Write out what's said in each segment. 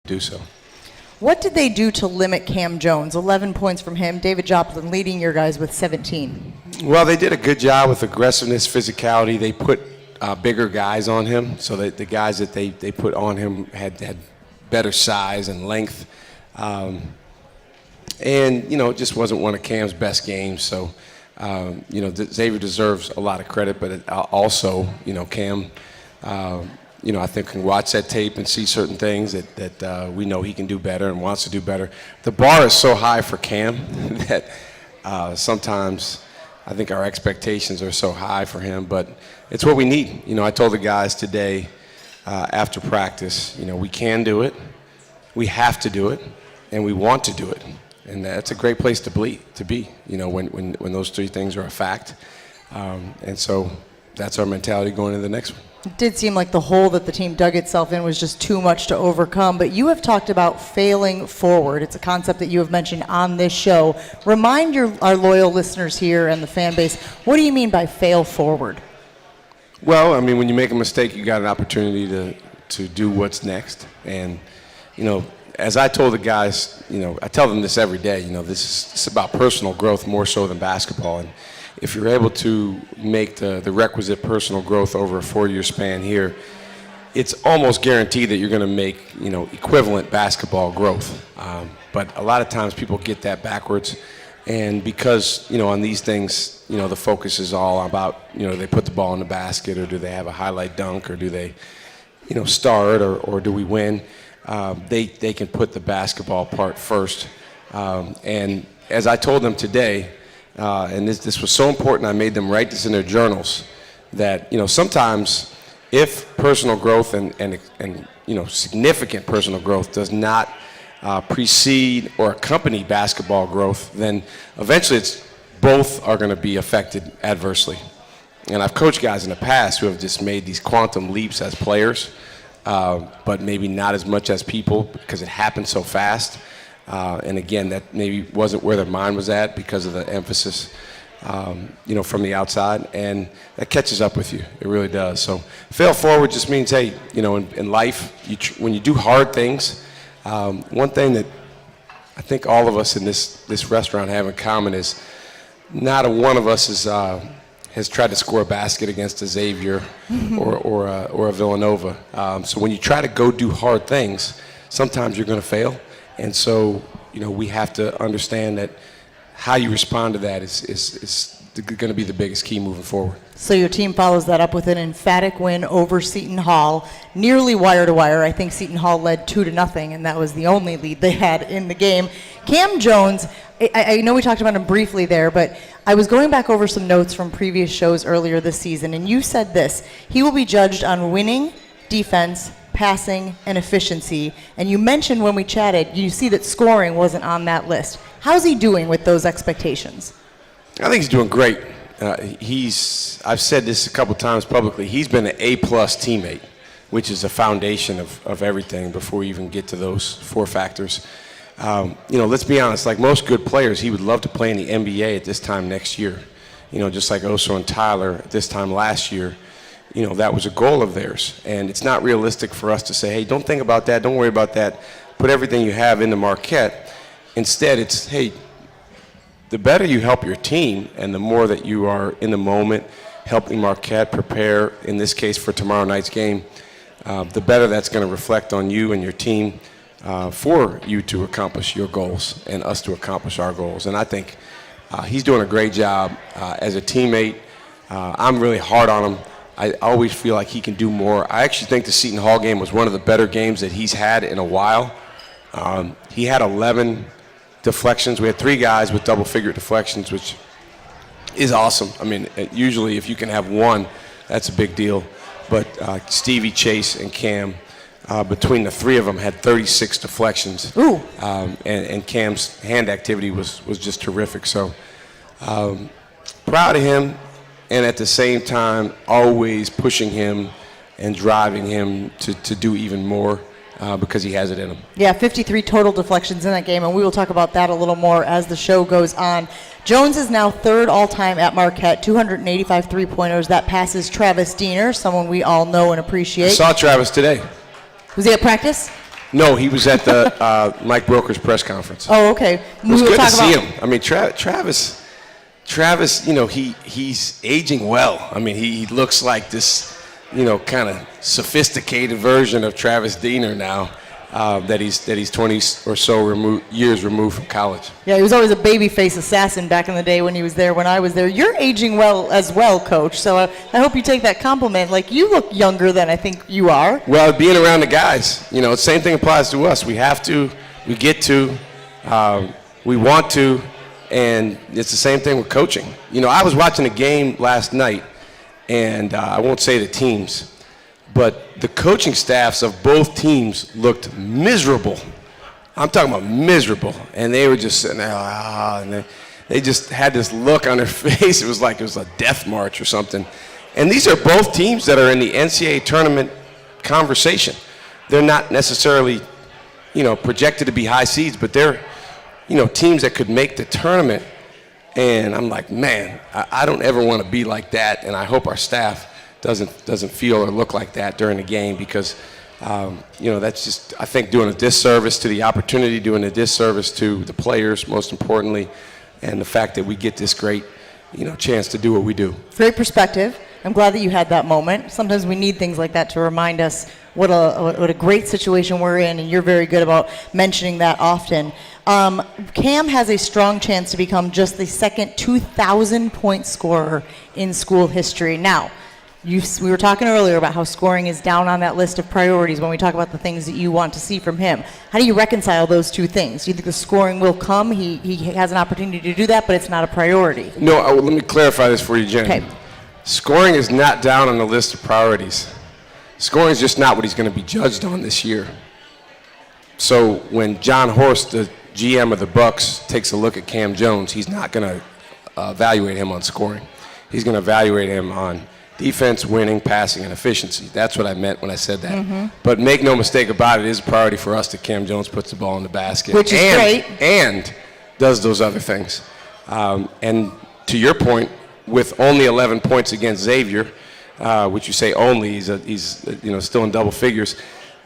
do so. What did they do to limit Cam Jones? 11 points from him. David Joplin leading your guys with 17. Well, they did a good job with aggressiveness, physicality. They put bigger guys on him, so that the guys that they put on him had better size and length. And, it just wasn't one of Cam's best games. So, Xavier deserves a lot of credit, but also, Cam, I think can watch that tape and see certain things that we know he can do better and wants to do better. The bar is so high for Cam that sometimes I think our expectations are so high for him, but it's what we need. I told the guys today after practice, we can do it, we have to do it, and we want to do it. And that's a great place to be, when those three things are a fact. And so that's our mentality going into the next one. It did seem like the hole that the team dug itself in was just too much to overcome, but you have talked about failing forward. It's a concept that you have mentioned on this show. Remind our loyal listeners here and the fan base, what do you mean by fail forward? Well, when you make a mistake, you got an opportunity to do what's next. And, as I told the guys, I tell them this every day, it's about personal growth more so than basketball. And if you're able to make the requisite personal growth over a 4-year span here, it's almost guaranteed that you're going to make, equivalent basketball growth. But a lot of times people get that backwards. And because, on these things, the focus is all about, they put the ball in the basket, or do they have a highlight dunk, or do they, start, or do we win? They can put the basketball part first. And as I told them today, and this was so important, I made them write this in their journals, that sometimes if personal growth and significant personal growth does not precede or accompany basketball growth, then eventually both are going to be affected adversely. And I've coached guys in the past who have just made these quantum leaps as players, but maybe not as much as people because it happened so fast. And again, that maybe wasn't where their mind was at because of the emphasis, from the outside. And that catches up with you. It really does. So fail forward just means, hey, in life, when you do hard things, one thing that I think all of us in this restaurant have in common is not a one of us has tried to score a basket against a Xavier or a Villanova. So when you try to go do hard things, sometimes you're going to fail. And so, we have to understand that how you respond to that is going to be the biggest key moving forward. So your team follows that up with an emphatic win over Seton Hall, nearly wire to wire. I think Seton Hall led 2-0, and that was the only lead they had in the game. Cam Jones, I know we talked about him briefly there, but I was going back over some notes from previous shows earlier this season, and you said this: he will be judged on winning, defense, passing, and efficiency. And you mentioned when we chatted, you see that scoring wasn't on that list. How's he doing with those expectations? I think he's doing great. I've said this a couple times publicly, he's been an A-plus teammate, which is a foundation of everything before we even get to those 4 factors. Let's be honest, like most good players, he would love to play in the NBA at this time next year. Just like Oso and Tyler at this time last year. That was a goal of theirs. And it's not realistic for us to say, hey, don't think about that, don't worry about that, put everything you have into Marquette. Instead, it's, hey, the better you help your team and the more that you are in the moment helping Marquette prepare, in this case for tomorrow night's game, the better that's going to reflect on you and your team for you to accomplish your goals and us to accomplish our goals. And I think he's doing a great job as a teammate. I'm really hard on him. I always feel like he can do more. I actually think the Seton Hall game was one of the better games that he's had in a while. He had 11 deflections. We had 3 guys with double-figure deflections, which is awesome. Usually if you can have 1, that's a big deal. But Stevie, Chase, and Cam, between the 3 of them, had 36 deflections. Ooh. And Cam's hand activity was just terrific. So proud of him. And at the same time, always pushing him and driving him to do even more because he has it in him. Yeah, 53 total deflections in that game, and we will talk about that a little more as the show goes on. Jones is now 3rd all-time at Marquette, 285 three-pointers. That passes Travis Diener, someone we all know and appreciate. I saw Travis today. Was he at practice? No, he was at the Mike Broker's press conference. Oh, okay. It was We will good to talk see about- him. I mean, Travis, he's aging well. I mean, he looks like this, kind of sophisticated version of Travis Diener now, that he's 20 or so years removed from college. Yeah, he was always a babyface assassin back in the day when he was there, when I was there. You're aging well as well, Coach, so I hope you take that compliment. Like, you look younger than I think you are. Well, being around the guys, the same thing applies to us. We have to, we get to, we want to, and it's the same thing with coaching. I was watching a game last night, and I won't say the teams, but the coaching staffs of both teams looked miserable. I'm talking about miserable. And they were just sitting there, and they just had this look on their face. It was like it was a death march or something. And these are both teams that are in the NCAA tournament conversation. They're not necessarily, projected to be high seeds, but they're, teams that could make the tournament. And I'm like, man, I don't ever want to be like that, and I hope our staff doesn't feel or look like that during the game, because that's just, I think, doing a disservice to the opportunity, doing a disservice to the players, most importantly, and the fact that we get this great chance to do what we do. Great perspective. I'm glad that you had that moment. Sometimes we need things like that to remind us what a great situation we're in, and you're very good about mentioning that often. Cam has a strong chance to become just the second 2,000-point scorer in school history. Now, we were talking earlier about how scoring is down on that list of priorities when we talk about the things that you want to see from him. How do you reconcile those two things? Do you think the scoring will come? He has an opportunity to do that, but it's not a priority. No, let me clarify this for you, Jen. Okay. Scoring is not down on the list of priorities. Scoring is just not what he's going to be judged on this year. So when John Horst, the GM of the Bucks, takes a look at Cam Jones, he's not going to evaluate him on scoring. He's going to evaluate him on defense, winning, passing, and efficiency. That's what I meant when I said that. Mm-hmm. But make no mistake about it, it is a priority for us that Cam Jones puts the ball in the basket. Which is great. And does those other things. And to your point, with only 11 points against Xavier, which you say only, he's still in double figures,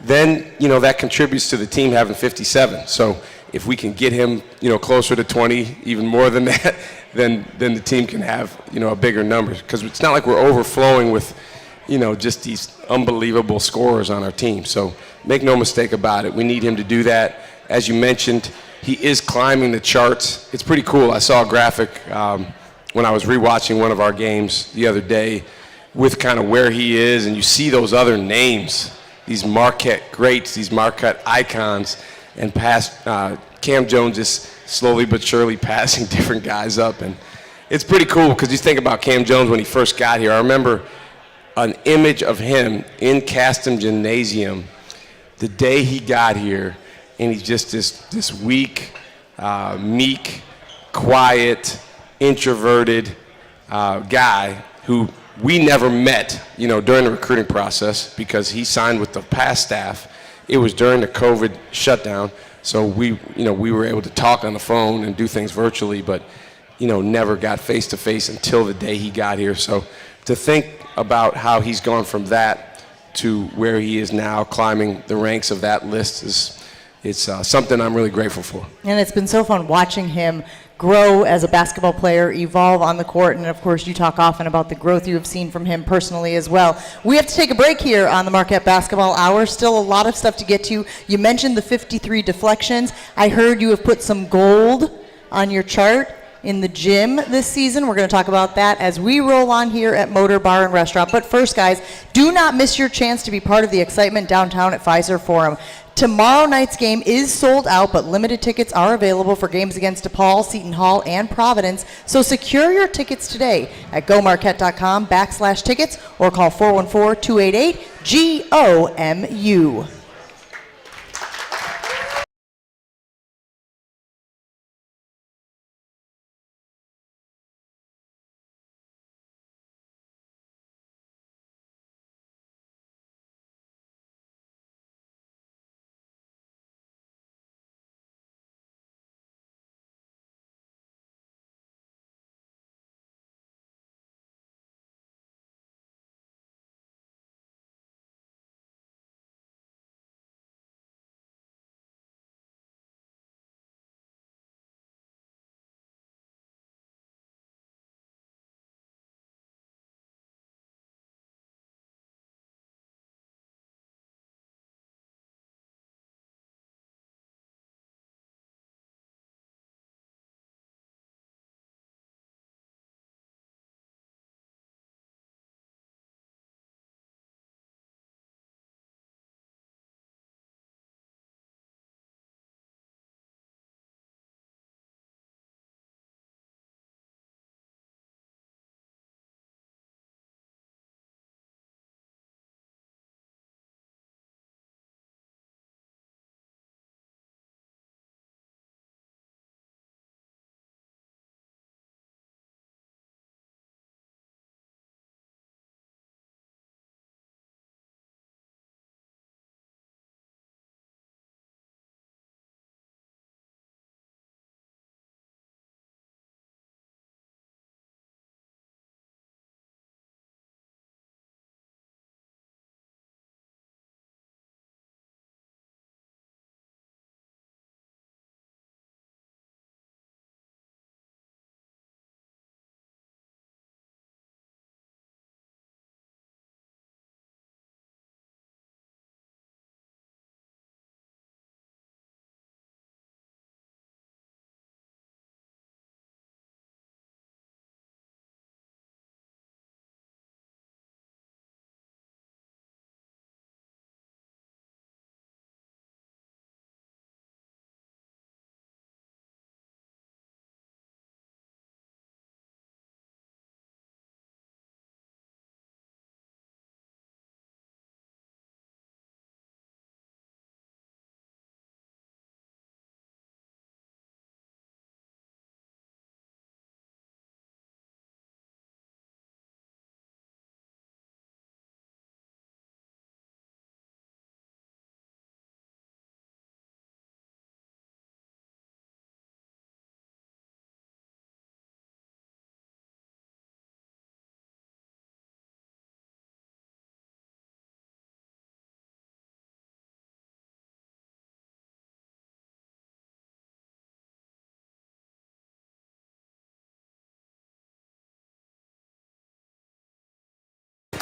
then that contributes to the team having 57. So if we can get him closer to 20, even more than that, then the team can have a bigger number, because it's not like we're overflowing with just these unbelievable scorers on our team. So make no mistake about it, we need him to do that. As you mentioned, he is climbing the charts. It's pretty cool. I saw a graphic when I was rewatching one of our games the other day with kind of where he is, and you see those other names, these Marquette greats, these Marquette icons, and past Cam Jones is slowly but surely passing different guys up. And it's pretty cool, because you think about Cam Jones when he first got here. I remember an image of him in Caston Gymnasium the day he got here, and he's just this weak, meek, quiet, introverted guy who we never met, during the recruiting process, because he signed with the past staff. It was during the COVID shutdown, so we were able to talk on the phone and do things virtually, but never got face to face until the day he got here. So to think about how he's gone from that to where he is now, climbing the ranks of that list, it's something I'm really grateful for. And it's been so fun watching him grow as a basketball player, evolve on the court, and of course you talk often about the growth you have seen from him personally as well. We have to take a break here on the Marquette Basketball Hour. Still a lot of stuff to get to. You mentioned the 53 deflections. I heard you have put some gold on your chart in the gym this season. We're going to talk about that as we roll on here at Motor Bar and Restaurant. But first, guys, do not miss your chance to be part of the excitement downtown at Pfizer Forum. Tomorrow night's game is sold out, but limited tickets are available for games against DePaul, Seton Hall, and Providence. So secure your tickets today at gomarquette.com/tickets or call 414-288-GOMU.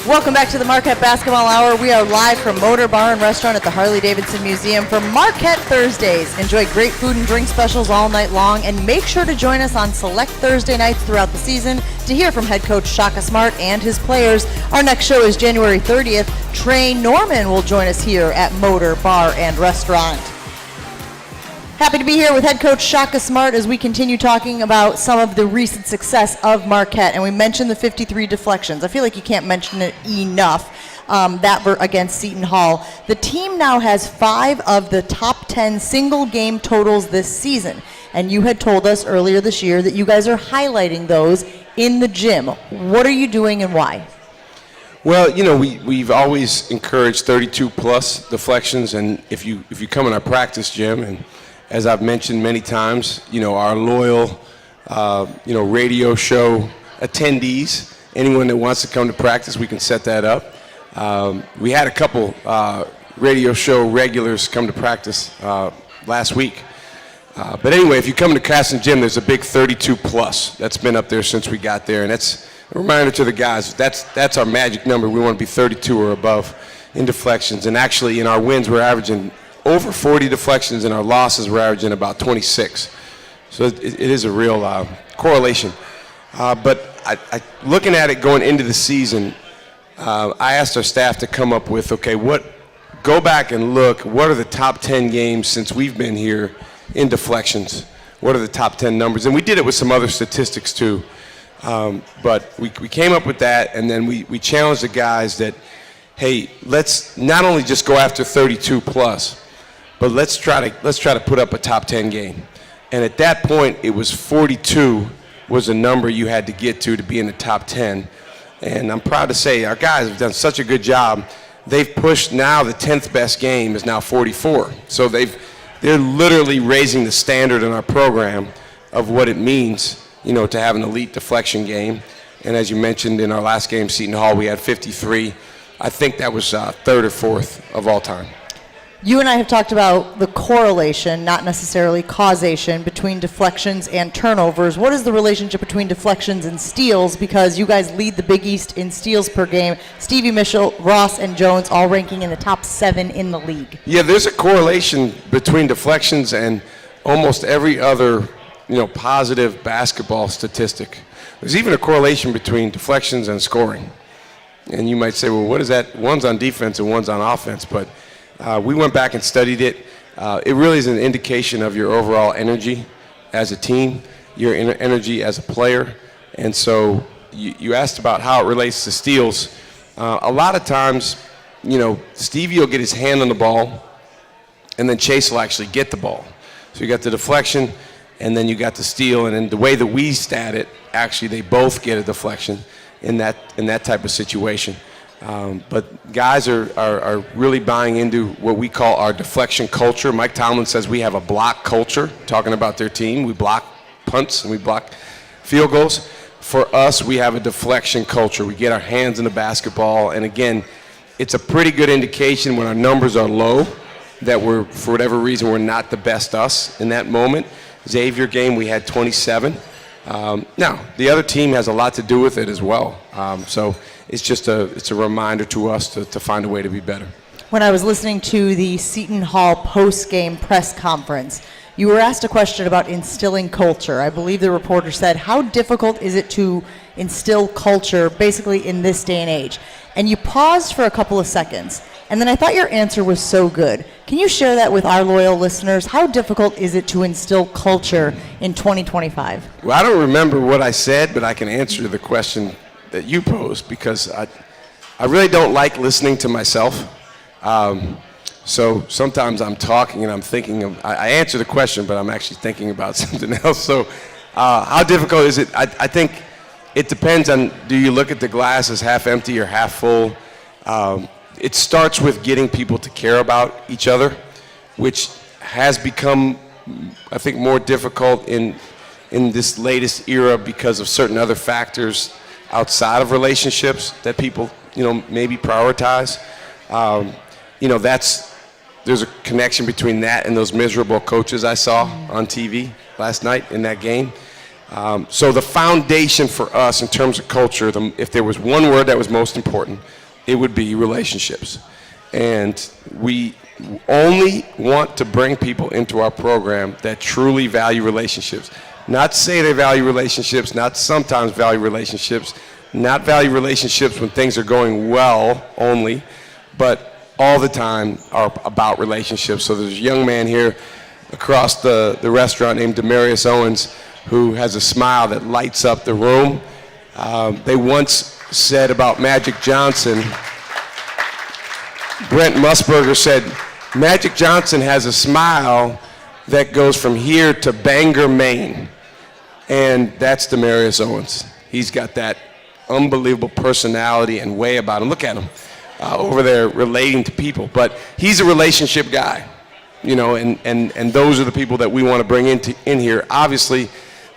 Welcome back to the Marquette Basketball Hour. We are live from Motor Bar and Restaurant at the Harley Davidson Museum for Marquette Thursdays. Enjoy great food and drink specials all night long, and make sure to join us on select Thursday nights throughout the season to hear from head coach Shaka Smart and his players. Our next show is January 30th. Trey Norman will join us here at Motor Bar and Restaurant. Happy to be here with head coach Shaka Smart as we continue talking about some of the recent success of Marquette. And we mentioned the 53 deflections. I feel like you can't mention it enough, that against Seton Hall. The team now has 5 of the top 10 single game totals this season. And you had told us earlier this year that you guys are highlighting those in the gym. What are you doing and why? Well, we've always encouraged 32-plus deflections. And if you come in our practice gym, and as I've mentioned many times, our loyal, radio show attendees, anyone that wants to come to practice, we can set that up. We had a couple radio show regulars come to practice last week. But anyway, if you come to Casson Gym, there's a big 32-plus that's been up there since we got there. And that's a reminder to the guys, that's our magic number. We want to be 32 or above in deflections. And actually, in our wins, we're averaging over 40 deflections, and our losses were averaging about 26. So it is a real correlation. But looking at it going into the season, I asked our staff to come up with, go back and look, what are the top 10 games since we've been here in deflections? What are the top 10 numbers? And we did it with some other statistics too. But we came up with that, and then we challenged the guys that, hey, let's not only just go after 32 plus, but let's try to put up a top 10 game. And at that point, it was 42 was a number you had to get to be in the top 10. And I'm proud to say our guys have done such a good job. They've pushed now the 10th best game is now 44. So they're literally raising the standard in our program of what it means, to have an elite deflection game. And as you mentioned in our last game, Seton Hall, we had 53. I think that was third or fourth of all time. You and I have talked about the correlation, not necessarily causation, between deflections and turnovers. What is the relationship between deflections and steals? Because you guys lead the Big East in steals per game. Stevie Mitchell, Ross, and Jones all ranking in the top 7 in the league. Yeah, there's a correlation between deflections and almost every other, positive basketball statistic. There's even a correlation between deflections and scoring. And you might say, well, what is that? One's on defense and one's on offense. But we went back and studied it. It really is an indication of your overall energy as a team, your energy as a player. And so you asked about how it relates to steals. A lot of times, Stevie will get his hand on the ball, and then Chase will actually get the ball. So you got the deflection, and then you got the steal. And in the way that we stat it, actually they both get a deflection in that type of situation. But guys are really buying into what we call our deflection culture. Mike Tomlin says we have a block culture, talking about their team. We block punts and we block field goals. For us, we have a deflection culture. We get our hands in the basketball. And again, it's a pretty good indication when our numbers are low that for whatever reason, we're not the best us in that moment. Xavier game, we had 27. Now, the other team has a lot to do with it as well. So it's a reminder to us to find a way to be better. When I was listening to the Seton Hall post-game press conference, you were asked a question about instilling culture. I believe the reporter said, how difficult is it to instill culture basically in this day and age? And you paused for a couple of seconds, and then I thought your answer was so good. Can you share that with our loyal listeners? How difficult is it to instill culture in 2025? Well, I don't remember what I said, but I can answer the question that you posed because I really don't like listening to myself. So sometimes I'm talking and I'm thinking I answer the question, but I'm actually thinking about something else. So how difficult is it? I think it depends on, do you look at the glass as half empty or half full? It starts with getting people to care about each other, which has become, I think, more difficult in this latest era because of certain other factors outside of relationships that people, maybe prioritize. There's a connection between that and those miserable coaches I saw on TV last night in that game. So the foundation for us in terms of culture, if there was one word that was most important, it would be relationships. And we only want to bring people into our program that truly value relationships. Not say they value relationships, not sometimes value relationships, not value relationships when things are going well only, but all the time are about relationships. So there's a young man here across the restaurant named Damarius Owens who has a smile that lights up the room. They once said about Magic Johnson, Brent Musburger said, Magic Johnson has a smile that goes from here to Bangor, Maine. And that's Damarius Owens. He's got that unbelievable personality and way about him. Look at him over there relating to people. But he's a relationship guy, you know, and those are the people that we want to bring in here. Obviously,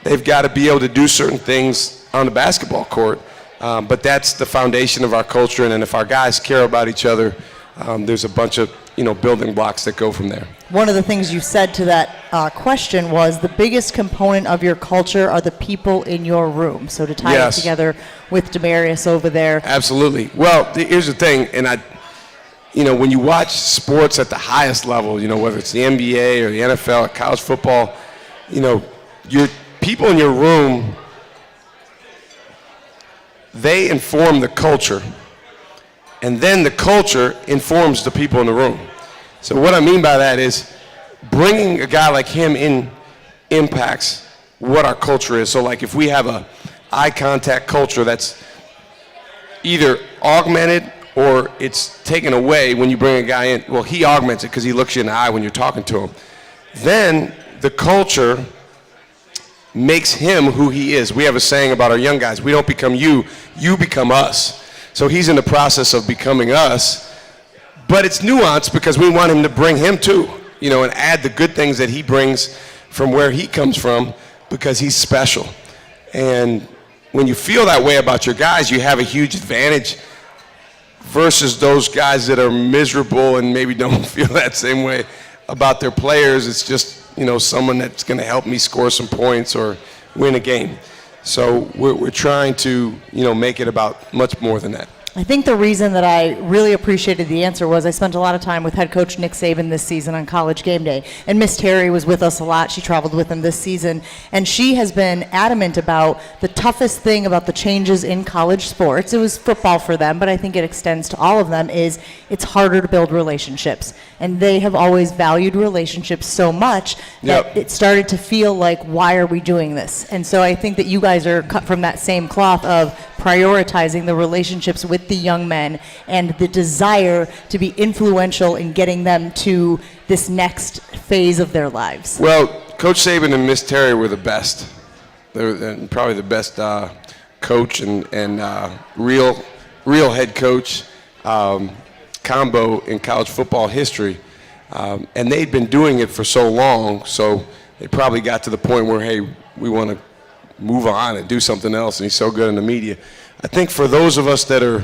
they've got to be able to do certain things on the basketball court, but that's the foundation of our culture. And if our guys care about each other, there's a bunch of, you know, building blocks that go from there. One of the things you said to that question was the biggest component of your culture are the people in your room. So to tie it together with Damarius over there. Absolutely. Well, here's the thing, and you know, when you watch sports at the highest level, you know, whether it's the NBA or the NFL or college football, you know, your people in your room, they inform the culture. And then the culture informs the people in the room. So what I mean by that is bringing a guy like him in impacts what our culture is. So like if we have a eye contact culture that's either augmented or it's taken away when you bring a guy in, well, he augments it because he looks you in the eye when you're talking to him. Then the culture makes him who he is. We have a saying about our young guys, we don't become you, you become us. So he's in the process of becoming us, but it's nuanced because we want him to bring him too, you know, and add the good things that he brings from where he comes from because he's special. And when you feel that way about your guys, you have a huge advantage versus those guys that are miserable and maybe don't feel that same way about their players. It's just, you know, someone that's going to help me score some points or win a game. So we're trying to, you know, make it about much more than that. I think the reason that I really appreciated the answer was I spent a lot of time with head coach Nick Saban this season on College Game Day. And Miss Terry was with us a lot. She traveled with him this season. And she has been adamant about the toughest thing about the changes in college sports. It was football for them, but I think it extends to all of them, is it's harder to build relationships. And they have always valued relationships so much that it started to feel like, why are we doing this? And so I think that you guys are cut from that same cloth of prioritizing the relationships with the young men and the desire to be influential in getting them to this next phase of their lives. Well, Coach Saban and Miss Terry were the best. They're probably the best coach and real head coach combo in college football history. And they'd been doing it for so long, so they probably got to the point where, hey, we want to move on and do something else, and he's so good in the media. I think for those of us that are,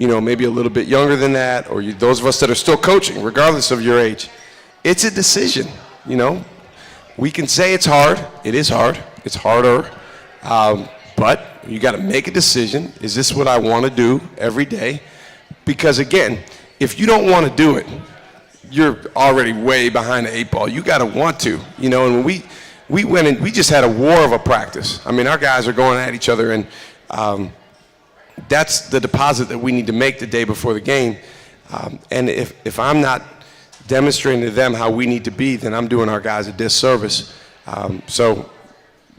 you know, maybe a little bit younger than that, or those of us that are still coaching, regardless of your age, it's a decision, you know. We can say it's hard. It is hard. It's harder. But you got to make a decision. Is this what I want to do every day? Because, again, if you don't want to do it, you're already way behind the eight ball. You got to want to, you know. And when we went and we just had a war of a practice. I mean, our guys are going at each other, and that's the deposit that we need to make the day before the game. And if I'm not demonstrating to them how we need to be, then I'm doing our guys a disservice. So,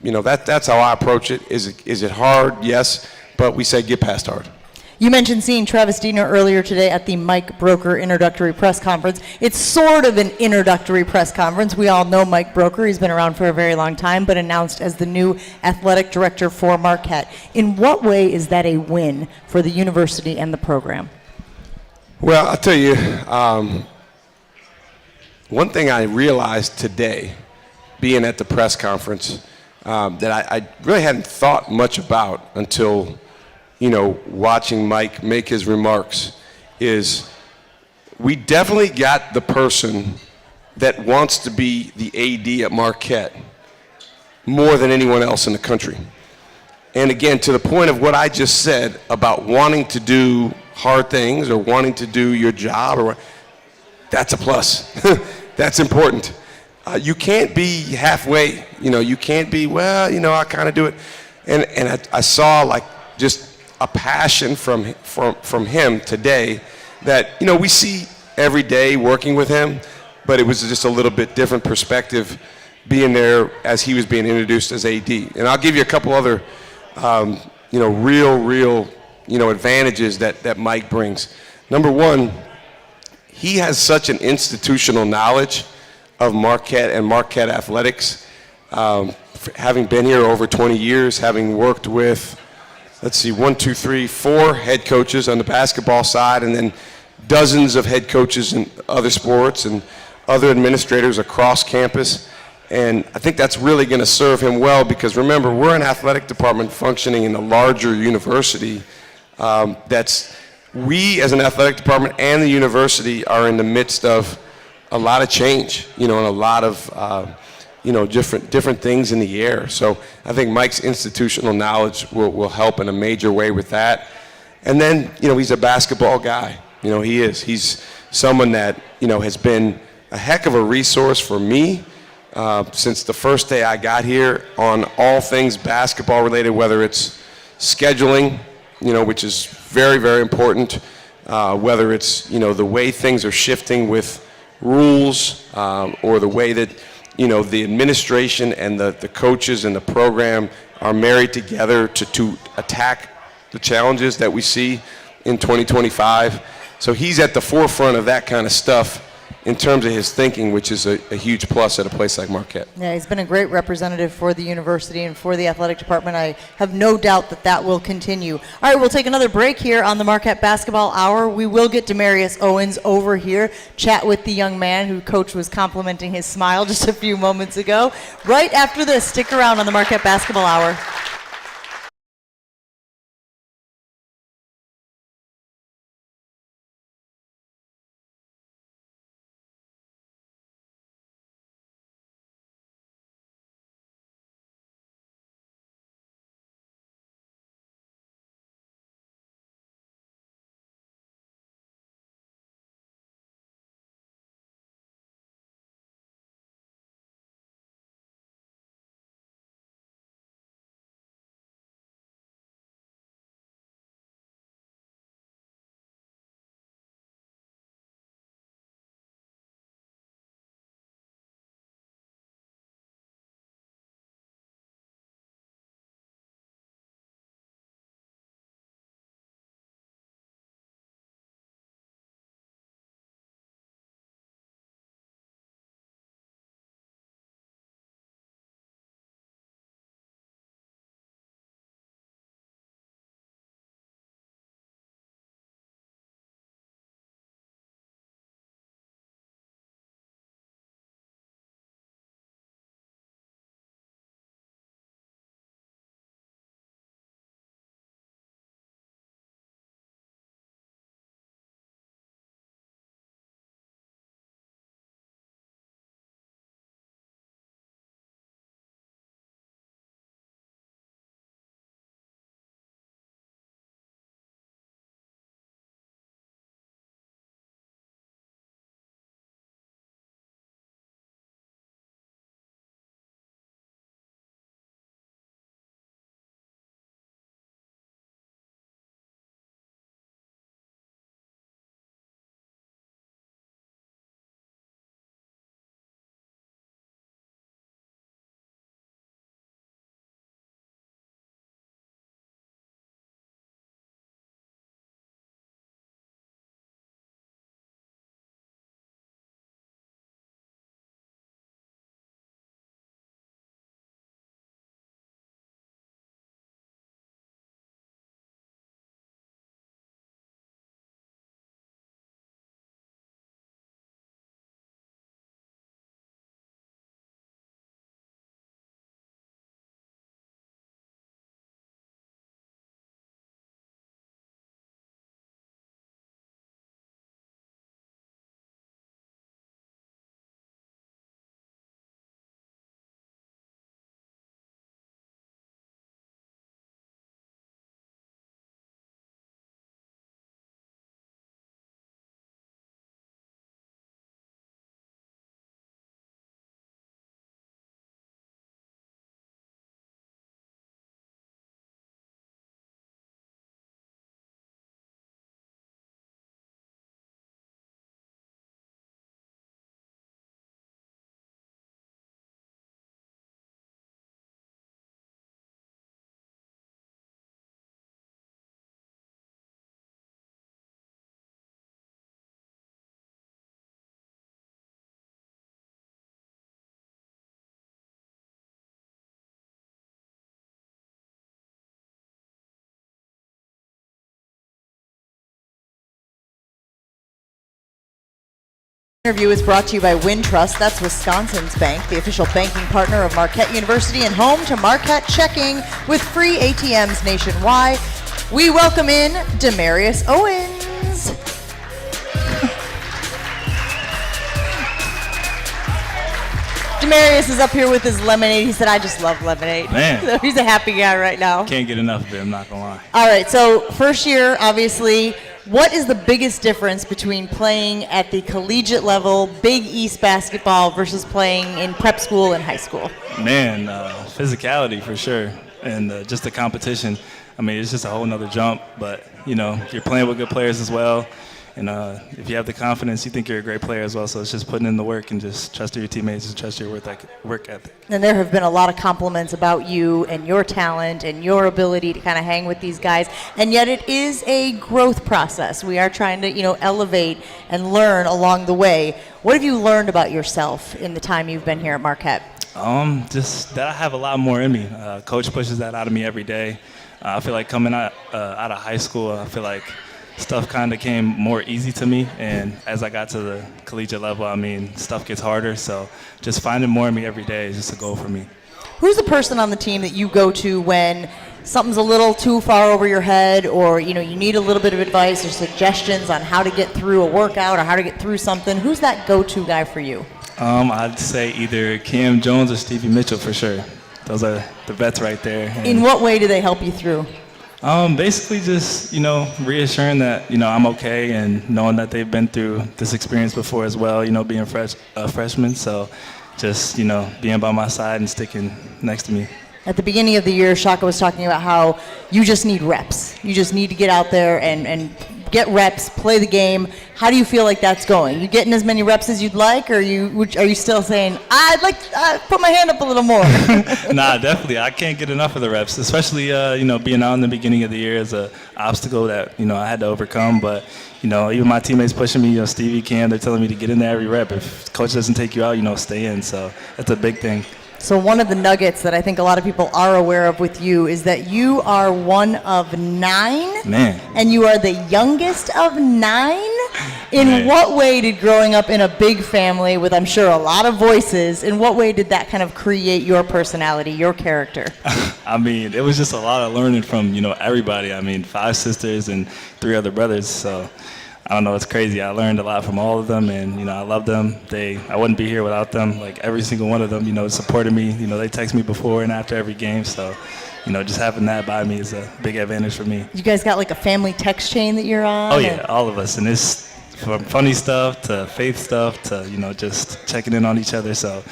you know, that's how I approach it. Is it hard? Yes, but we say get past hard. You mentioned seeing Travis Diener earlier today at the Mike Broker introductory press conference. It's sort of an introductory press conference. We all know Mike Broker. He's been around for a very long time, but announced as the new athletic director for Marquette. In what way is that a win for the university and the program? Well, I'll tell you, one thing I realized today, being at the press conference, that I really hadn't thought much about until, you know, watching Mike make his remarks, is we definitely got the person that wants to be the AD at Marquette more than anyone else in the country. And again, to the point of what I just said about wanting to do hard things or wanting to do your job, that's a plus. That's important. You can't be halfway. You can't be, well, I kind of do it. And I saw like just a passion from him today that, we see every day working with him, but it was just a little bit different perspective being there as he was being introduced as AD. And I'll give you a couple other, real, advantages that Mike brings. Number one, he has such an institutional knowledge of Marquette and Marquette athletics. Having been here over 20 years, having worked with, 4 head coaches on the basketball side, and then dozens of head coaches in other sports and other administrators across campus. And I think that's really going to serve him well because, remember, we're an athletic department functioning in a larger university. We as an athletic department and the university are in the midst of a lot of change, and a lot of, different things in the air. So I think Mike's institutional knowledge will help in a major way with that. And then, he's a basketball guy. He is. He's someone that, has been a heck of a resource for me since the first day I got here on all things basketball related, whether it's scheduling, which is very, very important, whether it's, the way things are shifting with rules or the way that, the administration and the coaches and the program are married together to attack the challenges that we see in 2025. So he's at the forefront of that kind of stuff in terms of his thinking, which is a huge plus at a place like Marquette. Yeah, he's been a great representative for the university and for the athletic department. I have no doubt that will continue. All right, we'll take another break here on the Marquette Basketball Hour. We will get Damarius Owens over here, chat with the young man who Coach was complimenting his smile just a few moments ago. Right after this, stick around on the Marquette Basketball Hour. Interview is brought to you by Wintrust. That's Wisconsin's bank, the official banking partner of Marquette University and home to Marquette Checking with free ATMs nationwide. We welcome in Damarius Owens. Damarius is up here with his lemonade. He said, I just love lemonade. Man. So he's a happy guy right now. Can't get enough of it, I'm not gonna lie. All right, so first year, obviously, what is the biggest difference between playing at the collegiate level, Big East basketball, versus playing in prep school and high school? Man, physicality for sure, and just the competition. I mean, it's just a whole nother jump, but, you know, you're playing with good players as well, and if you have the confidence, you think you're a great player as well, so it's just putting in the work and just trusting your teammates and trust your work ethic. And there have been a lot of compliments about you and your talent and your ability to kind of hang with these guys, and yet it is a growth process. We are trying to, elevate and learn along the way. What have you learned about yourself in the time you've been here at Marquette? Just that I have a lot more in me. Coach pushes that out of me every day. I feel like coming out of high school, I feel like stuff kind of came more easy to me, and as I got to the collegiate level, I mean, stuff gets harder, so just finding more of me every day is just a goal for me. Who's the person on the team that you go to when something's a little too far over your head, or you need a little bit of advice or suggestions on how to get through a workout or how to get through something? Who's that go-to guy for you? I'd say either Cam Jones or Stevie Mitchell for sure. Those are the vets right there. In what way do they help you through? Basically just, reassuring that, I'm okay, and knowing that they've been through this experience before as well, being a freshman. So just, being by my side and sticking next to me. At the beginning of the year, Shaka was talking about how you just need reps. You just need to get out there and get reps, play the game. How do you feel like that's going? You getting as many reps as you'd like, or are you still saying, I'd like to put my hand up a little more? Nah, definitely. I can't get enough of the reps, especially, being out in the beginning of the year is an obstacle that, I had to overcome. But, even my teammates pushing me, Stevie, Cam, they're telling me to get in there every rep. If coach doesn't take you out, stay in. So that's a big thing. So one of the nuggets that I think a lot of people are aware of with you is that you are one of 9. Man. And you are the youngest of 9? In Man. What way did growing up in a big family with, I'm sure, a lot of voices, in what way did that kind of create your personality, your character? I mean, it was just a lot of learning from, everybody. I mean, 5 sisters and 3 other brothers, so I don't know, it's crazy. I learned a lot from all of them, and, I love them. I wouldn't be here without them. Like, every single one of them, supported me. They text me before and after every game, so, just having that by me is a big advantage for me. You guys got, like, a family text chain that you're on? Oh, yeah, all of us, and it's from funny stuff to faith stuff to, just checking in on each other, so,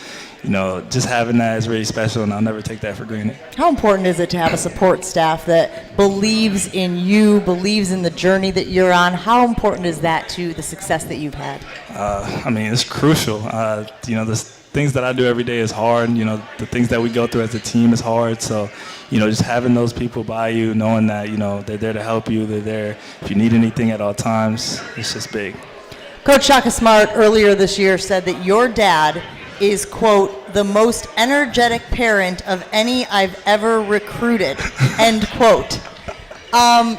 just having that is really special, and I'll never take that for granted. How important is it to have a support staff that believes in you, believes in the journey that you're on? How important is that to the success that you've had? I mean, it's crucial. The things that I do every day is hard. The things that we go through as a team is hard. So, just having those people by you, knowing that, they're there to help you, they're there if you need anything at all times, it's just big. Coach Shaka Smart earlier this year said that your dad is, quote, the most energetic parent of any I've ever recruited, end quote.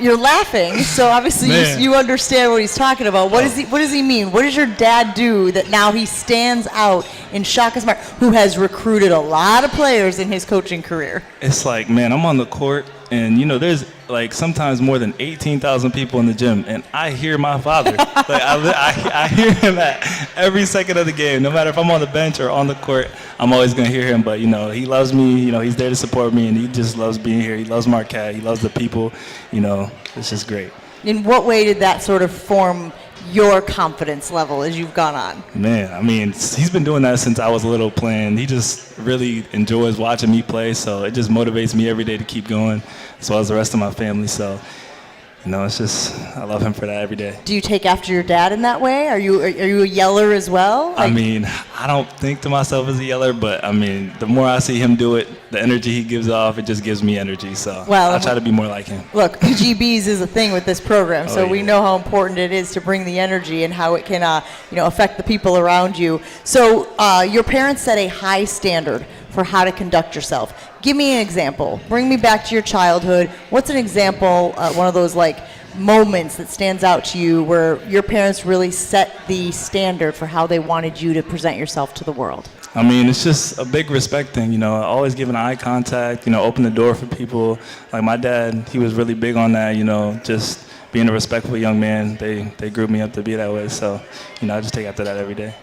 You're laughing, so obviously you understand what he's talking about. What does he mean? What does your dad do that now he stands out in Shaka Smart, who has recruited a lot of players in his coaching career? It's like, man, I'm on the court, and, there's, like, sometimes more than 18,000 people in the gym, and I hear my father. Like, I hear him at every second of the game. No matter if I'm on the bench or on the court, I'm always going to hear him. But, he loves me. He's there to support me, and he just loves being here. He loves Marquette. He loves the people. It's just great. In what way did that sort of form your confidence level as you've gone on? Man, I mean, he's been doing that since I was little playing. He just really enjoys watching me play, so it just motivates me every day to keep going, as well as the rest of my family. So, it's just, I love him for that every day. Do you take after your dad in that way? Are you a yeller as well? I mean, I don't think to myself as a yeller, but I mean, the more I see him do it, the energy he gives off, it just gives me energy. So I try to be more like him. Look, PGBs is a thing with this program, so we know how important it is to bring the energy and how it can, affect the people around you. So your parents set a high standard for how to conduct yourself. Give me an example. Bring me back to your childhood. What's an example, one of those like moments that stands out to you where your parents really set the standard for how they wanted you to present yourself to the world? I mean, it's just a big respect thing, always giving eye contact, open the door for people. Like my dad, he was really big on that, just being a respectful young man. They grew me up to be that way. So, I just take after that every day.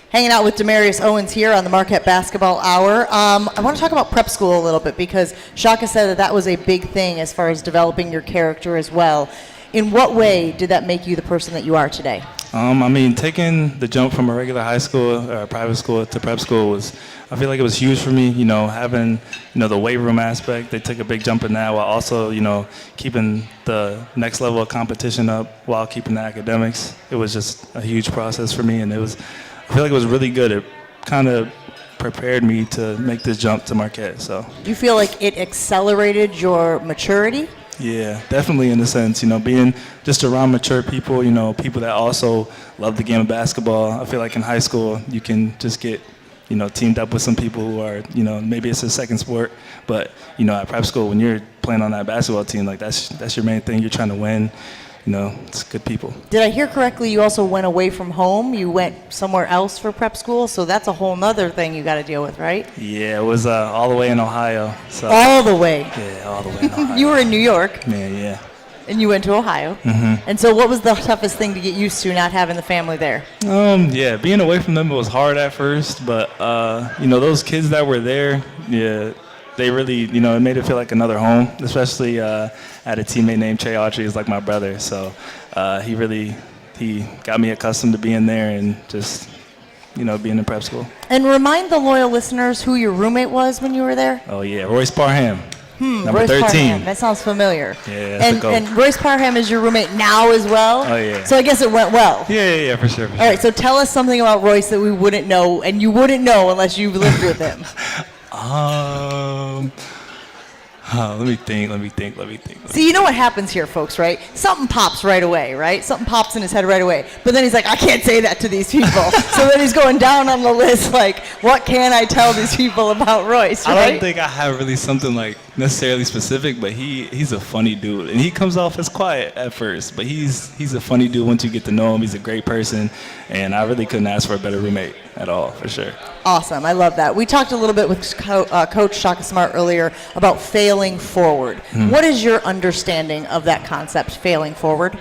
Hanging out with Damarius Owens here on the Marquette Basketball Hour. I want to talk about prep school a little bit because Shaka said that was a big thing as far as developing your character as well. In what way did that make you the person that you are today? I mean, taking the jump from a regular high school or private school to prep school I feel like it was huge for me, having, the weight room aspect. They took a big jump in that while also, keeping the next level of competition up while keeping the academics. It was just a huge process for me, and I feel like it was really good. It kind of prepared me to make this jump to Marquette. So. Do you feel like it accelerated your maturity? Yeah, definitely in a sense, being just around mature people, people that also love the game of basketball. I feel like in high school you can just get, teamed up with some people who are, maybe it's a second sport, but, at prep school when you're playing on that basketball team, like that's your main thing. You're trying to win. It's good people. Did I hear correctly you also went away from home? You went somewhere else for prep school? So that's a whole nother thing you got to deal with, right? Yeah, it was all the way in Ohio. So. All the way? Yeah, all the way in Ohio. You were in New York. Man, yeah. And you went to Ohio. Mm-hmm. And so what was the toughest thing to get used to not having the family there? Yeah, being away from them was hard at first, but, those kids that were there, yeah, they really, it made it feel like another home, especially I had a teammate named Trey Autry, who's like my brother. So he got me accustomed to being there and just, being in prep school. And remind the loyal listeners who your roommate was when you were there. Oh, yeah, Royce Parham, number Royce 13. Parham. That sounds familiar. Yeah, that's the GOAT. And Royce Parham is your roommate now as well? Oh, yeah. So I guess it went well. Yeah, for sure. All right, so tell us something about Royce that we wouldn't know, and you wouldn't know unless you've lived with him. Let me think. See, you know what happens here, folks, right? Something pops right away, right? Something pops in his head right away. But then he's like, I can't say that to these people. So then he's going down on the list, like, what can I tell these people about Royce, right? I don't think I have really something like necessarily specific, but he's a funny dude. And he comes off as quiet at first, but he's a funny dude once you get to know him. He's a great person, and I really couldn't ask for a better roommate at all, for sure. Awesome. I love that. We talked a little bit with Coach Shaka Smart earlier about failing forward. What is your understanding of that concept, failing forward?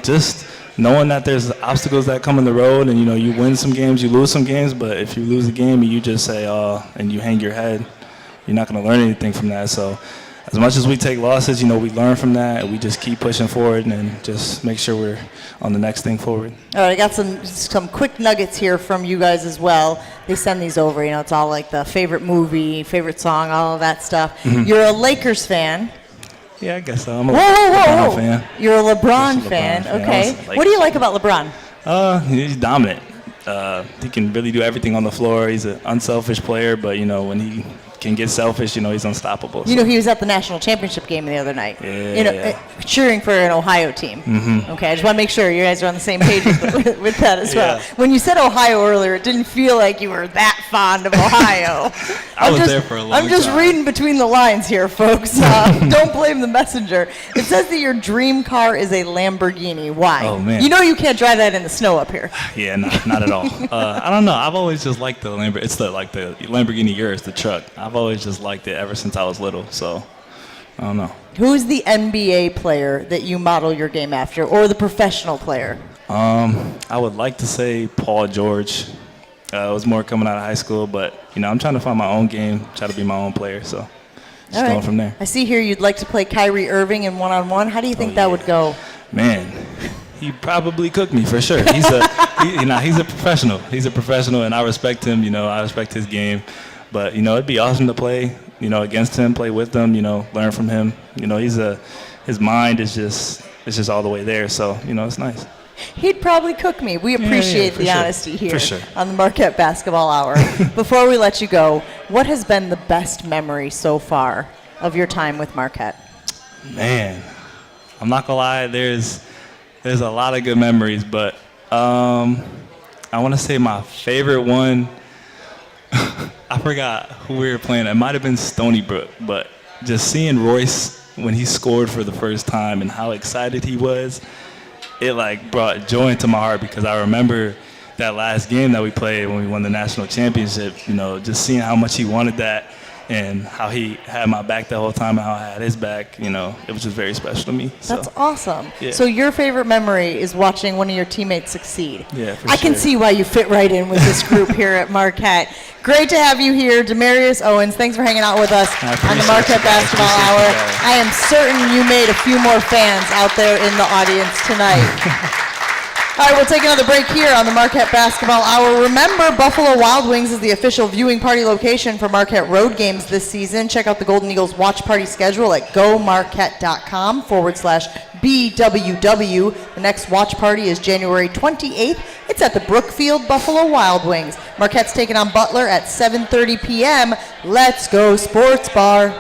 Just knowing that there's obstacles that come in the road, and you win some games, you lose some games, but if you lose a game and you just say, and you hang your head, you're not going to learn anything from that. So as much as we take losses, we learn from that, and we just keep pushing forward and just make sure we're on the next thing forward. All right, I got some quick nuggets here from you guys as well. They send these over, it's all like the favorite movie, favorite song, all of that stuff. You're a Lakers fan. Yeah, I guess so. I'm a LeBron fan. You're a LeBron Just a fan. LeBron fan. Okay. I was What do you like about LeBron? He's dominant. He can really do everything on the floor. He's an unselfish player, but when he can get selfish, he's unstoppable. He was at the national championship game the other night. Yeah. Cheering for an Ohio team. Okay, I just want to make sure you guys are on the same page with that as well. Yeah. When you said Ohio earlier, it didn't feel like you were that fond of Ohio. I was there for a long time. I'm just reading between the lines here, folks. Don't blame the messenger. It says that your dream car is a Lamborghini. Why? Oh, man. You can't drive that in the snow up here. Yeah, not at all. I don't know. I've always just liked the Lamborghini. It's the Lamborghini Urus, the truck. I've always just liked it ever since I was little. So I don't know. Who's the NBA player that you model your game after, or the professional player? I would like to say Paul George. It was more coming out of high school, but I'm trying to find my own game, try to be my own player. So just going from there. I see here you'd like to play Kyrie Irving in one-on-one. How do you think that would go? Man, he probably cooked me for sure. He's a professional. He's a professional, and I respect him. I respect his game. But it'd be awesome to play, against him, play with him, learn from him. His mind is just all the way there. So it's nice. He'd probably cook me. We appreciate the honesty here on the Marquette Basketball Hour. Before we let you go, what has been the best memory so far of your time with Marquette? Man, I'm not gonna lie. There's a lot of good memories, but I want to say my favorite one. I forgot who we were playing. It might have been Stony Brook, but just seeing Royce when he scored for the first time and how excited he was, it like brought joy into my heart because I remember that last game that we played when we won the national championship, you know, just seeing how much he wanted that and how he had my back the whole time and how I had his back, you know, it was just very special to me. That's awesome. Yeah. So your favorite memory is watching one of your teammates succeed. Yeah, for I can sure. see why you fit right in with this group here at Marquette. Great to have you here, Damarius Owens. Thanks for hanging out with us I on the appreciate Marquette you guys. Basketball Appreciate Hour. you guys. I am certain you made a few more fans out there in the audience tonight. All right, we'll take another break here on the Marquette Basketball Hour. Remember, Buffalo Wild Wings is the official viewing party location for Marquette road games this season. Check out the Golden Eagles watch party schedule at gomarquette.com/BWW. The next watch party is January 28th. It's at the Brookfield Buffalo Wild Wings. Marquette's taking on Butler at 7:30 p.m. Let's go Sports Bar.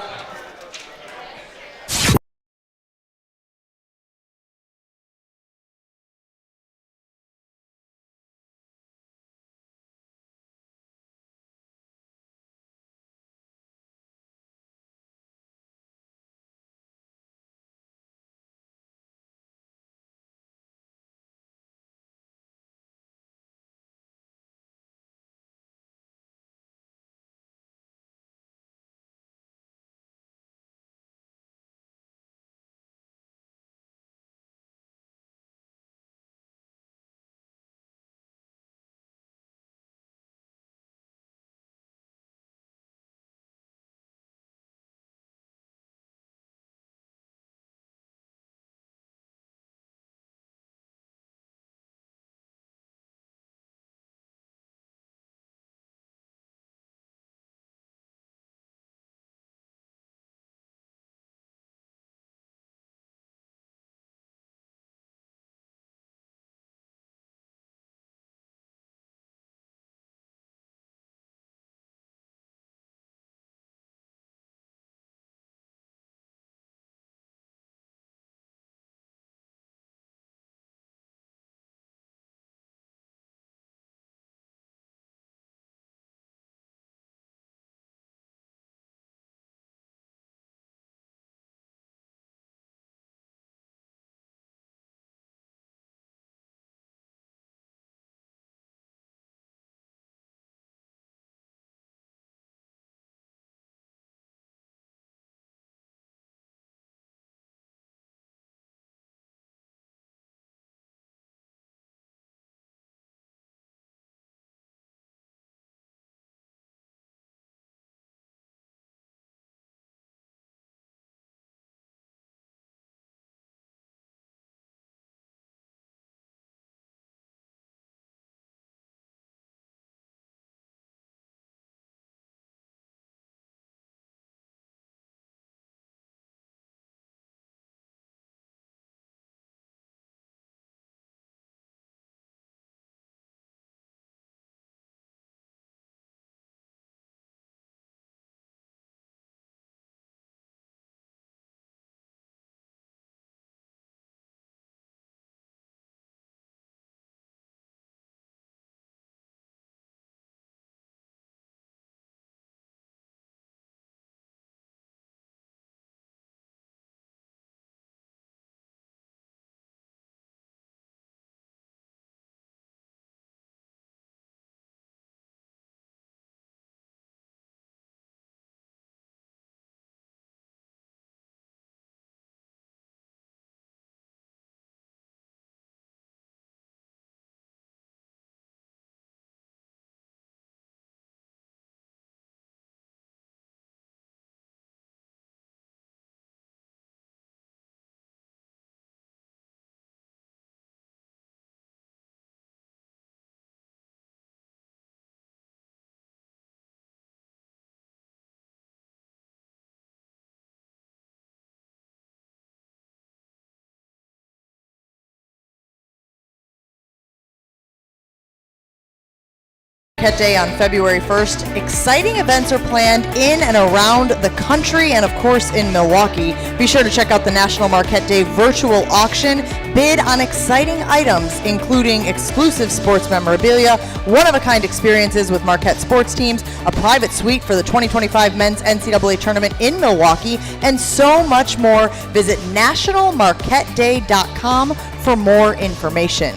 Marquette Day on February 1st. Exciting events are planned in and around the country and, of course, in Milwaukee. Be sure to check out the National Marquette Day virtual auction. Bid on exciting items, including exclusive sports memorabilia, one-of-a-kind experiences with Marquette sports teams, a private suite for the 2025 Men's NCAA Tournament in Milwaukee, and so much more. Visit nationalmarquetteday.com for more information.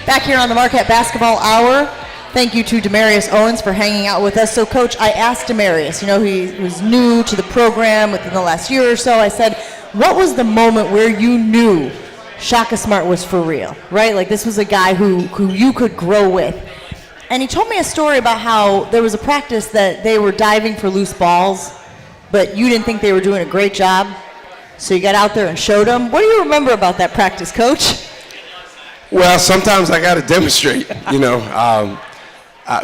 Back here on the Marquette Basketball Hour, thank you to Damarius Owens for hanging out with us. So, Coach, I asked Damarius, he was new to the program within the last year or so. I said, what was the moment where you knew Shaka Smart was for real, right? Like, this was a guy who you could grow with. And he told me a story about how there was a practice that they were diving for loose balls, but you didn't think they were doing a great job. So you got out there and showed them. What do you remember about that practice, Coach? Well, sometimes I got to demonstrate,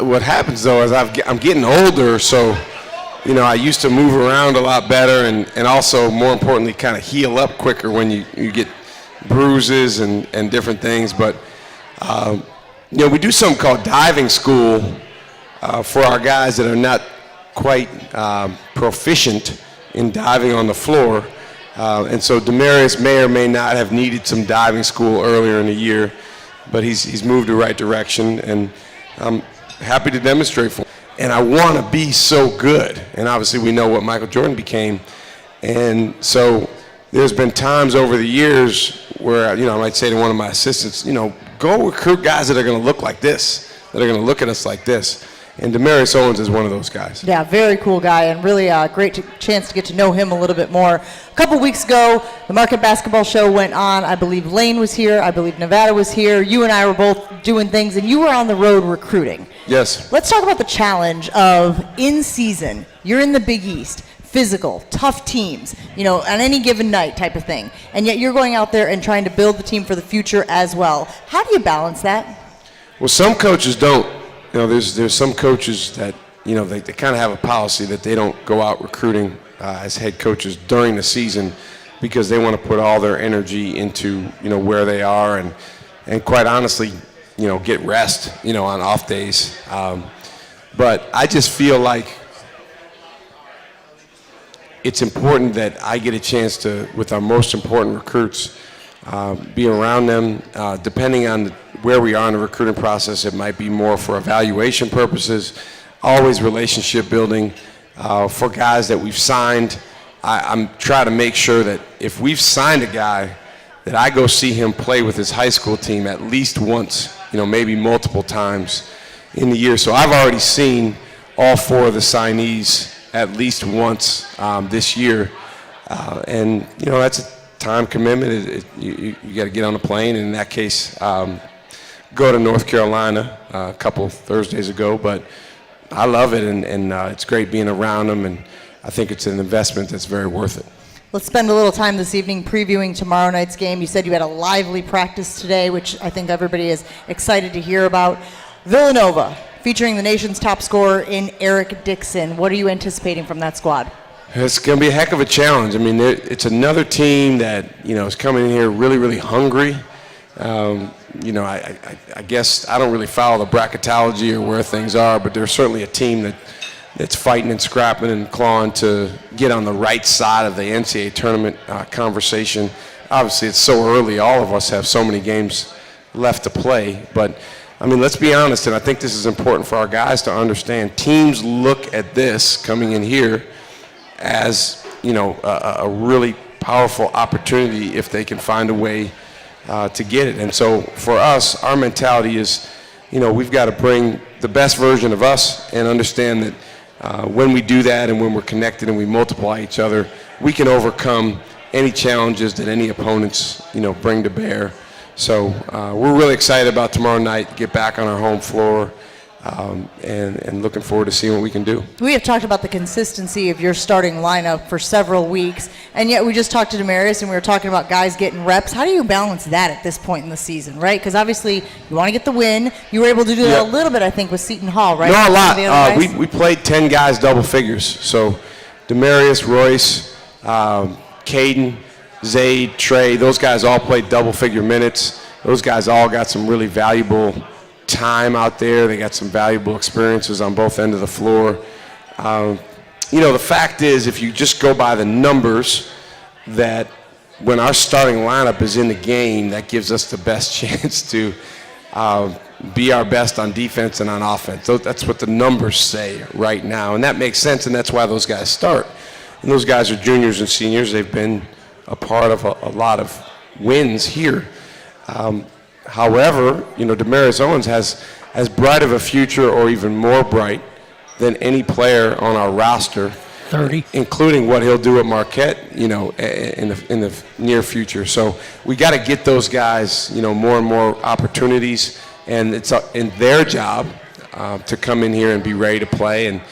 what happens, though, is I'm getting older, so, I used to move around a lot better and also, more importantly, kind of heal up quicker when you get bruises and different things. But, we do something called diving school for our guys that are not quite proficient in diving on the floor. And so Damarius may or may not have needed some diving school earlier in the year, but he's moved the right direction, and I'm happy to demonstrate for him. And I want to be so good. And obviously we know what Michael Jordan became. And so there's been times over the years where, I might say to one of my assistants, go recruit guys that are going to look like this, that are going to look at us like this. And Damarius Owens is one of those guys. Yeah, very cool guy, and really a great chance to get to know him a little bit more. A couple weeks ago, the Marquette Basketball Show went on. I believe Lane was here. I believe Nevada was here. You and I were both doing things, and you were on the road recruiting. Yes. Let's talk about the challenge of in season. You're in the Big East. Physical, tough teams, on any given night type of thing. And yet you're going out there and trying to build the team for the future as well. How do you balance that? Well, some coaches don't. There's some coaches that, they kind of have a policy that they don't go out recruiting as head coaches during the season because they want to put all their energy into, where they are and quite honestly, get rest, on off days. But I just feel like it's important that I get a chance to, with our most important recruits, be around them. Depending on where we are in the recruiting process, it might be more for evaluation purposes, always relationship building. For guys that we've signed, I'm trying to make sure that if we've signed a guy, that I go see him play with his high school team at least once, maybe multiple times in the year. So I've already seen all four of the signees at least once this year. And, that's a time commitment. You got to get on a plane, and in that case, go to North Carolina a couple Thursdays ago. But I love it, and it's great being around them, and I think it's an investment that's very worth it. Let's spend a little time this evening previewing tomorrow night's game. You said you had a lively practice today, which I think everybody is excited to hear about. Villanova, featuring the nation's top scorer in Eric Dixon. What are you anticipating from that squad? It's going to be a heck of a challenge. I mean, it's another team that, is coming in here really, really hungry. I guess I don't really follow the bracketology or where things are, but they're certainly a team that's fighting and scrapping and clawing to get on the right side of the NCAA tournament conversation. Obviously, it's so early. All of us have so many games left to play. But, let's be honest, and I think this is important for our guys to understand. Teams look at this coming in here as, a really powerful opportunity if they can find a way to get it. And so for us, our mentality is, we've got to bring the best version of us and understand that when we do that and when we're connected and we multiply each other, we can overcome any challenges that any opponents, bring to bear. So we're really excited about tomorrow night, get back on our home floor, and looking forward to seeing what we can do. We have talked about the consistency of your starting lineup for several weeks, and yet we just talked to Damarius and we were talking about guys getting reps. How do you balance that at this point in the season, right? Because obviously you want to get the win. You were able to do that a little bit, I think, with Seton Hall, right? No, a lot. We played 10 guys double figures. So Damarius, Royce, Caden, Zayd, Trey, those guys all played double figure minutes. Those guys all got some really valuable time out there. They got some valuable experiences on both ends of the floor. The fact is, if you just go by the numbers, that when our starting lineup is in the game, that gives us the best chance to be our best on defense and on offense. That's what the numbers say right now, and that makes sense, and that's why those guys start. And those guys are juniors and seniors. They've been a part of a lot of wins here. However, Damarius Owens has as bright of a future or even more bright than any player on our roster, 30, including what he'll do at Marquette, in the near future. So we got to get those guys, more and more opportunities, and it's in their job to come in here and be ready to play and,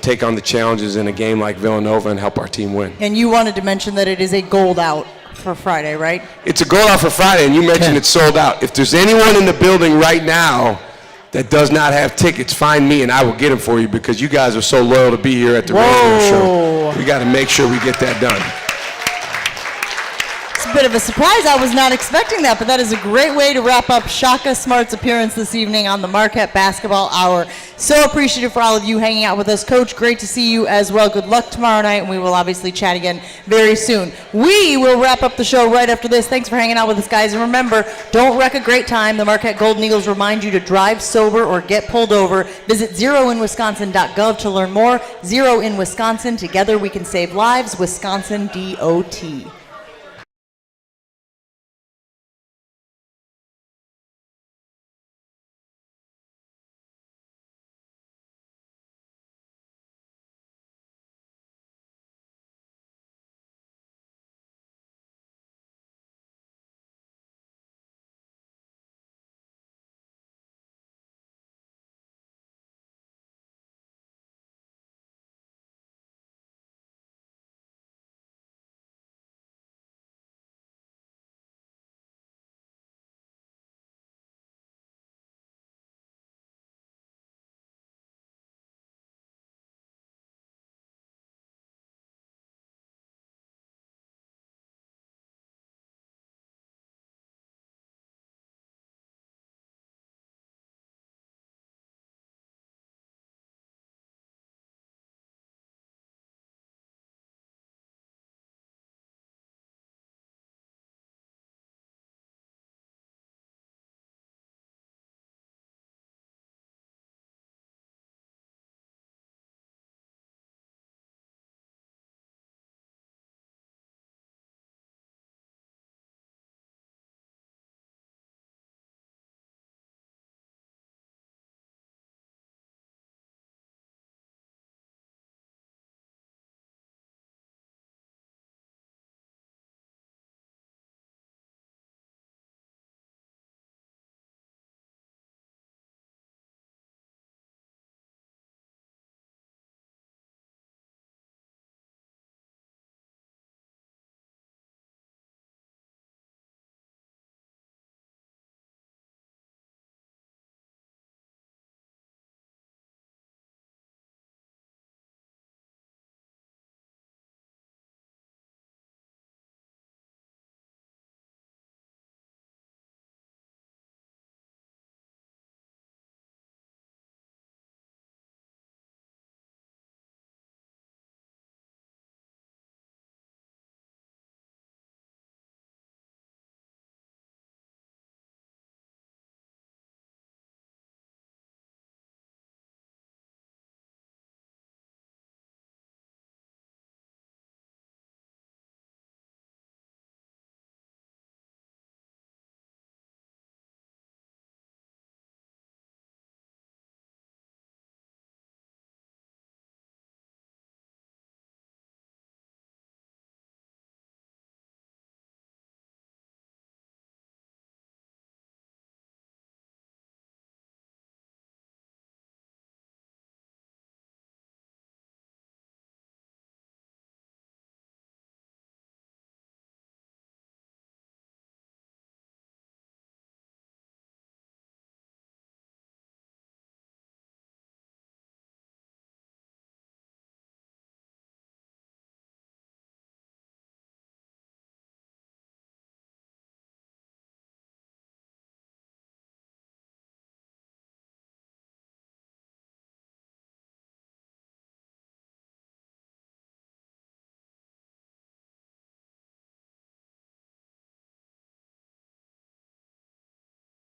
take on the challenges in a game like Villanova and help our team win. And you wanted to mention that it is a gold out for Friday, right? It's a goal out for Friday, and you mentioned it's sold out. If there's anyone in the building right now that does not have tickets, find me and I will get them for you, because you guys are so loyal to be here at the radio show. We got to make sure we get that done. It's a bit of a surprise. I was not expecting that, but that is a great way to wrap up Shaka Smart's appearance this evening on the Marquette Basketball Hour. So appreciative for all of you hanging out with us. Coach, great to see you as well. Good luck tomorrow night, and we will obviously chat again very soon. We will wrap up the show right after this. Thanks for hanging out with us, guys. And remember, don't wreck a great time. The Marquette Golden Eagles remind you to drive sober or get pulled over. Visit zeroinwisconsin.gov to learn more. Zero in Wisconsin. Together we can save lives. Wisconsin DOT.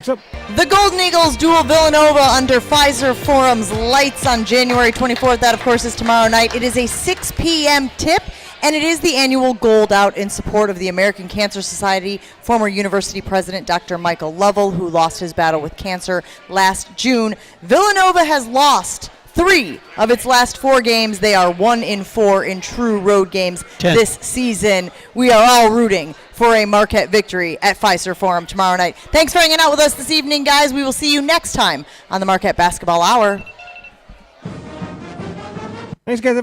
So, The Golden Eagles duel Villanova under Pfizer Forum's lights on January 24th. That, of course, is tomorrow night. It is a 6 p.m. tip, and it is the annual Gold Out in support of the American Cancer Society. Former university president Dr. Michael Lovell, who lost his battle with cancer last June. Villanova has lost 3 of its last 4 games. They are 1-4 in true road games this season. We are all rooting for a Marquette victory at Pfizer Forum tomorrow night. Thanks for hanging out with us this evening, guys. We will see you next time on the Marquette Basketball Hour. thanks, guys. Have a